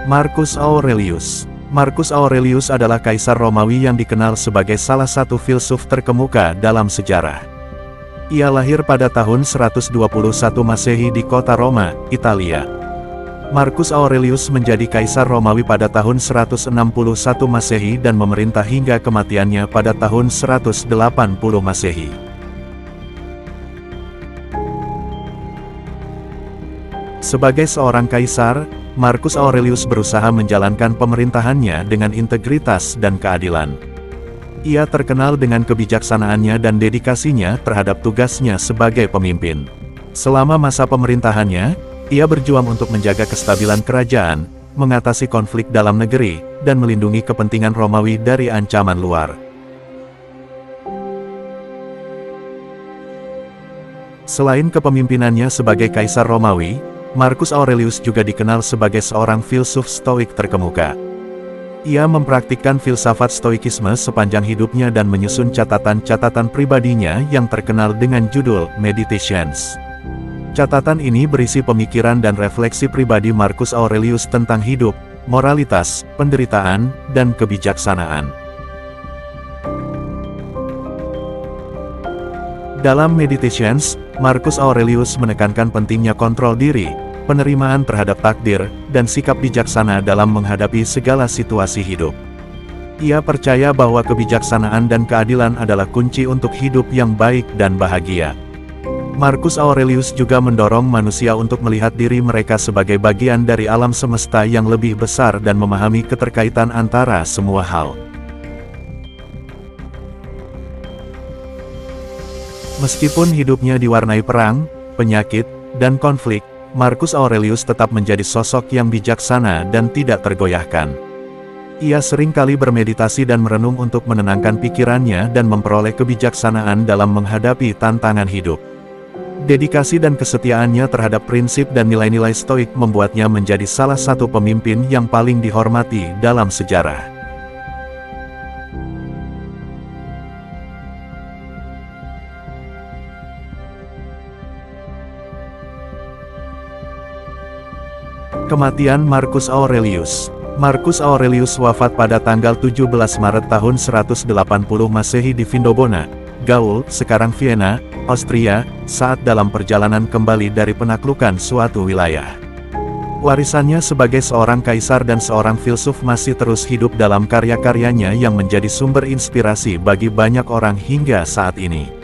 Marcus Aurelius. Marcus Aurelius adalah kaisar Romawi yang dikenal sebagai salah satu filsuf terkemuka dalam sejarah. Ia lahir pada tahun 121 Masehi di kota Roma, Italia. Marcus Aurelius menjadi kaisar Romawi pada tahun 161 Masehi dan memerintah hingga kematiannya pada tahun 180 Masehi. Sebagai seorang kaisar, Marcus Aurelius berusaha menjalankan pemerintahannya dengan integritas dan keadilan. Ia terkenal dengan kebijaksanaannya dan dedikasinya terhadap tugasnya sebagai pemimpin. Selama masa pemerintahannya, ia berjuang untuk menjaga kestabilan kerajaan, mengatasi konflik dalam negeri, dan melindungi kepentingan Romawi dari ancaman luar. Selain kepemimpinannya sebagai kaisar Romawi, Marcus Aurelius juga dikenal sebagai seorang filsuf stoik terkemuka. Ia mempraktikkan filsafat stoikisme sepanjang hidupnya dan menyusun catatan-catatan pribadinya yang terkenal dengan judul Meditations. Catatan ini berisi pemikiran dan refleksi pribadi Marcus Aurelius tentang hidup, moralitas, penderitaan, dan kebijaksanaan. Dalam Meditations, Marcus Aurelius menekankan pentingnya kontrol diri, penerimaan terhadap takdir, dan sikap bijaksana dalam menghadapi segala situasi hidup. Ia percaya bahwa kebijaksanaan dan keadilan adalah kunci untuk hidup yang baik dan bahagia. Marcus Aurelius juga mendorong manusia untuk melihat diri mereka sebagai bagian dari alam semesta yang lebih besar dan memahami keterkaitan antara semua hal. Meskipun hidupnya diwarnai perang, penyakit, dan konflik, Marcus Aurelius tetap menjadi sosok yang bijaksana dan tidak tergoyahkan. Ia seringkali bermeditasi dan merenung untuk menenangkan pikirannya dan memperoleh kebijaksanaan dalam menghadapi tantangan hidup. Dedikasi dan kesetiaannya terhadap prinsip dan nilai-nilai stoik membuatnya menjadi salah satu pemimpin yang paling dihormati dalam sejarah. Kematian Marcus Aurelius. Marcus Aurelius wafat pada tanggal 17 Maret tahun 180 Masehi di Vindobona, Gaul, sekarang Vienna, Austria, saat dalam perjalanan kembali dari penaklukan suatu wilayah. Warisannya sebagai seorang kaisar dan seorang filsuf masih terus hidup dalam karya-karyanya yang menjadi sumber inspirasi bagi banyak orang hingga saat ini.